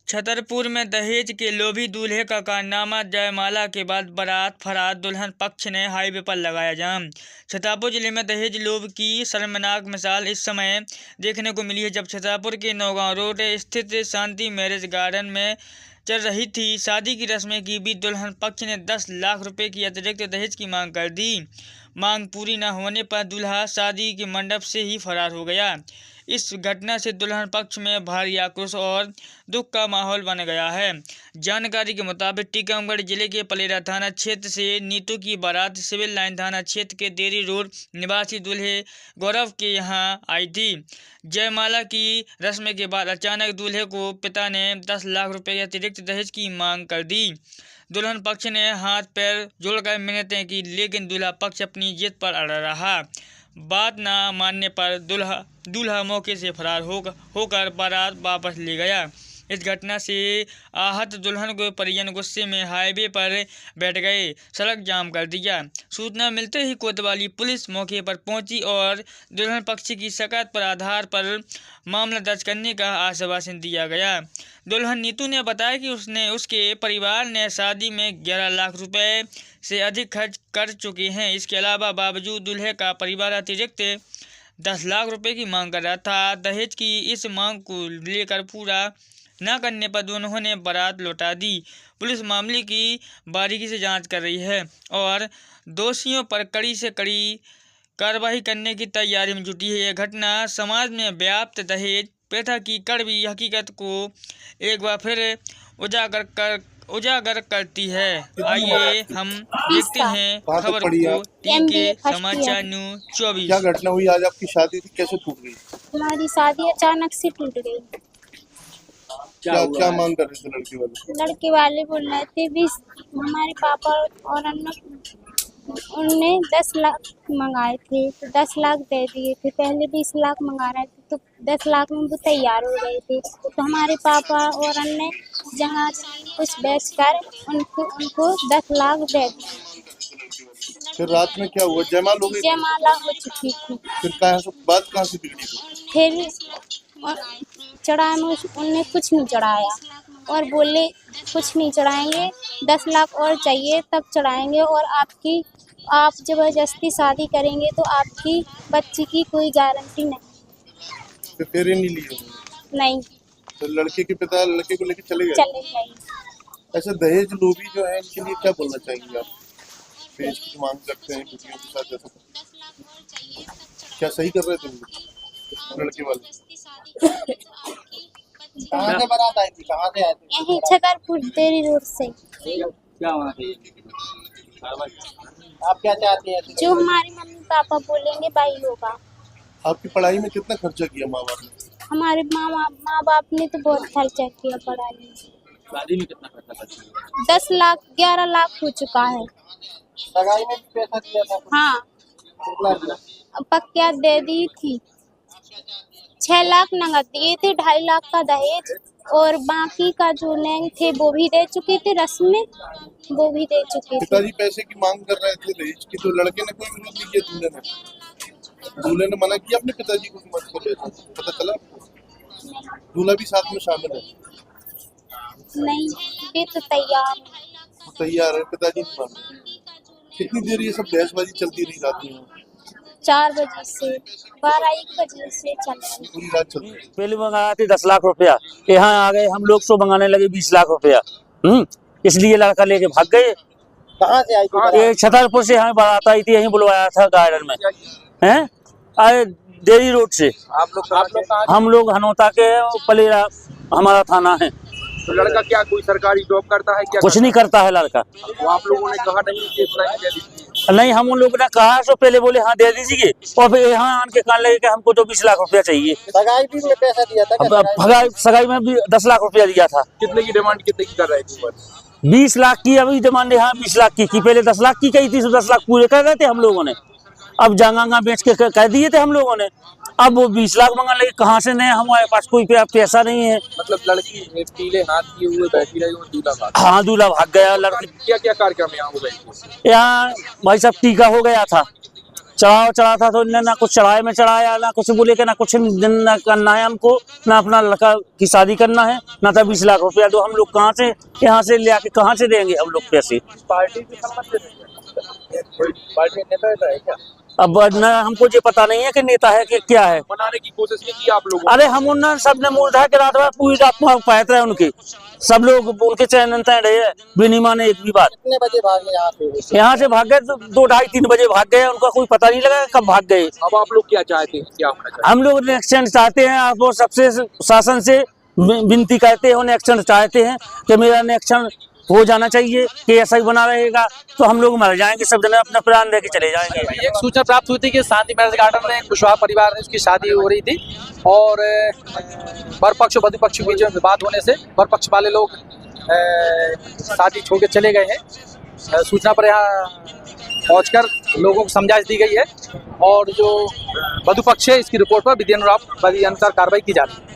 छतरपुर में दहेज के लोभी दूल्हे का कारनामा, जयमाला के बाद बारात फरार, दुल्हन पक्ष ने हाईवे पर लगाया जाम। छतरपुर जिले में दहेज लोभ की शर्मनाक मिसाल इस समय देखने को मिली है, जब छतरपुर के नौगांव रोड स्थित शांति मैरिज गार्डन में चल रही थी शादी की रस्में की बीच दुल्हन पक्ष ने 10 लाख रुपए की अतिरिक्त दहेज की मांग कर दी। मांग पूरी न होने पर दूल्हा शादी के मंडप से ही फरार हो गया। इस घटना से दुल्हन पक्ष में भारी आक्रोश और दुख का माहौल बन गया है। जानकारी के मुताबिक टीकमगढ़ जिले के पलेरा थाना क्षेत्र से नीतू की बारात सिविल लाइन थाना क्षेत्र के देरी रोड निवासी दूल्हे गौरव के यहां आई थी। जयमाला की रस्म के बाद अचानक दूल्हे को पिता ने 10 लाख रुपए के अतिरिक्त दहेज की मांग कर दी। दुल्हन पक्ष ने हाथ पैर जोड़कर मिन्नतें की, लेकिन दूल्हा पक्ष अपनी जिद पर अड़ा रहा। बात न मानने पर दूल्हा मौके से फरार होकर बारात वापस ले गया। इस घटना से आहत दुल्हन को परिजन गुस्से में हाईवे पर बैठ गए, सड़क जाम कर दिया। सूचना मिलते ही कोतवाली पुलिस मौके पर पहुंची और दुल्हन पक्ष की शिकायत पर आधार पर मामला दर्ज करने का आश्वासन दिया गया। दुल्हन नीतू ने बताया कि उसके परिवार ने शादी में 11 लाख रुपए से अधिक खर्च कर चुके हैं। इसके अलावा बावजूद दूल्हे का परिवार अतिरिक्त 10 लाख रुपए की मांग कर रहा था। दहेज की इस मांग को लेकर पूरा न करने पर दोनों ने बारात लौटा दी। पुलिस मामले की बारीकी से जांच कर रही है और दोषियों पर कड़ी से कड़ी कार्रवाई करने की तैयारी में जुटी है। यह घटना समाज में व्याप्त दहेज प्रथा की कड़वी हकीकत को एक बार फिर उजागर करती है। आइए हम देखते हैं खबर को टीके समाचार न्यूज 24। क्या घटना हुई? आज आपकी शादी थी, कैसे टूट गई? हमारी शादी अचानक से टूट गई। क्या मांग कर रहे थे लड़की वाले? लड़के वाले बोल रहे थे 20, हमारे पापा और उनने 10 लाख मंगाए थे, तो 10 लाख दे दिए थे। पहले 20 लाख मंगा रहे थे, तो 10 लाख में वो तैयार हो गए थे। तो हमारे पापा और अन्य जहाँ कुछ बेचकर उनको 10 लाख दे दिए। फिर रात में क्या हुआ? जयमाला हो गई? जयमाला हो चुकी थी। फिर बात कहाँ से बिगड़ी? फिर चढ़ाए में उनने कुछ नहीं चढ़ाया और बोले कुछ नहीं चढ़ाएंगे, 10 लाख और चाहिए तब चढ़ाएंगे, और आप जबरदस्ती शादी करेंगे तो आपकी बच्ची की कोई गारंटी नहीं। तो फेरे नहीं लिए? नहीं। तो लड़के के पिता लड़के को लेकर चले गए। ऐसे दहेज लोभी जो है, इनके लिए क्या बोलना चाहेंगे आप? दहेज की मांग करते हैं बेटियों के साथ, जैसा क्या सही कर रहे थे लड़के वाले? कहाँ से बारात आई थी? कहाँ से आई थी? यही छतरपुर देरी रोड से। क्या हुआ? आप क्या चाहते हैं? जो हमारे मम्मी पापा बोलेंगे वही होगा। आपकी पढ़ाई में कितना खर्चा किया माँ बाप ने? हमारे माँ बाप ने तो बहुत खर्चा किया पढ़ाई में। शादी में कितना खर्चा किया? 10 लाख 11 लाख हो चुका है। सगाई में भी पैसा दिया था? हाँ, पक्का दे दी थी। 6 लाख नगद दिए थे, 2.5 लाख का दहेज, और बाकी का जो नैंग थे वो भी दे चुके थे, रस्म में वो भी दे चुके थे। पिताजी पैसे की मांग कर रहे थे दहेज की, तो लड़के ने कोई विरोध नहीं किया? दूल्हे ने मना किया अपने पिताजी को कि मत करो? पता चला दूल्हा भी साथ में शामिल है? नहीं, ये तो तैयार है, पिताजी नहीं मान रहे। कितनी देर ये सब बहसबाजी चलती रही रात में? 4 बजे से 12-1 बजे से चल रही। पूरी रात चल रही। पहले मंगाया थे 10 लाख रुपया, यहाँ आ गए हम लोग 100 मंगाने लगे 20 लाख रुपया। इसलिए लड़का लेके भाग गए। कहाँ से आई थी? ये छतरपुर से हमें बारात आई थी, यहीं बुलवाया था गार्डन में, हैं आए देरी रोड से। आप लोग हम लोग हनौता के पलेरा हमारा थाना है। तो लड़का क्या कोई सरकारी जॉब करता है? क्या कुछ नहीं करता है लड़का। तो आप लोगों ने कहा नहीं कि नहीं, हम उन लोगों ने कहा तो पहले बोले हाँ दे दीजिए, और फिर यहाँ आन के कहने लगे कि हमको तो 20 लाख रुपया चाहिए। सगाई भी में पैसा दिया था? सगाई में भी 10 लाख रुपया दिया था। कितने की डिमांड कितने की कर रहे थे? 20 लाख की अभी डिमांड है। हाँ 20 लाख की पहले 10 लाख की कही थी, तो 10 लाख पूरे कर रहे थे हम लोगों ने। अब जंगा बेच के कह दिए थे हम लोगों ने। अब वो 20 लाख मंगा लगे, कहाँ से नहीं, हमारे पास कोई पैसा नहीं है। मतलब लड़की पीले हाथ किए हुए बैठी रही और दूल्हा भाग? हाँ, दूल्हा भाग गया। लड़की क्या क्या कार्यक्रम यहाँ हो गए? यहाँ भाई साहब टीका हो गया था, चढ़ावा चढ़ा था तो इन्हें ना कुछ चढ़ाए में चढ़ाया, ना कुछ बोले कि ना कुछ दिन करना है हमको, ना अपना लड़का की शादी करना है, ना था 20 लाख रुपया। तो हम लोग कहाँ से यहाँ से ले आके कहाँ से देंगे हम लोग पैसे? पार्टी के संबंध में पार्टी नेता है क्या? अब न हमको ये पता नहीं है कि नेता है कि क्या है। मनाने की कोशिश नहीं की आप लोगों? अरे हम उन सबने मूर्धा के रात भर पूरी रात पैत रहे उनके, सब लोग बोल के चैन तय रहे, बिनी माने एक भी बात। कितने बजे भागे यहाँ से भाग गए तो 2, 2:30, 3 बजे भाग गए, उनका कोई पता नहीं लगा कब भाग गए। अब आप लोग क्या चाहते हैं, क्या होना चाहिए? हम लोग एक्शन चाहते हैं, आप वो सबसे शासन से विनती करते हैं, उन्हें एक्शन चाहते हैं कि मेरा एक्शन हो जाना चाहिए कि ऐसा ही बना रहेगा तो हम लोग मर जाएंगे, सब जने अपना प्राण दे के चले जाएंगे। एक सूचना प्राप्त हुई थी कि शांति मैरिज गार्डन में कुशवाहा परिवार में उसकी शादी हो रही थी और वर पक्ष और वधु पक्ष के बीच में विवाद होने से वर पक्ष वाले लोग शादी छोड़ के चले गए हैं। सूचना पर यहाँ पहुंचकर लोगों को समझाइश दी गई है और जो वधु पक्ष है इसकी रिपोर्ट पर विधि अनुसार कार्रवाई की जा रही है।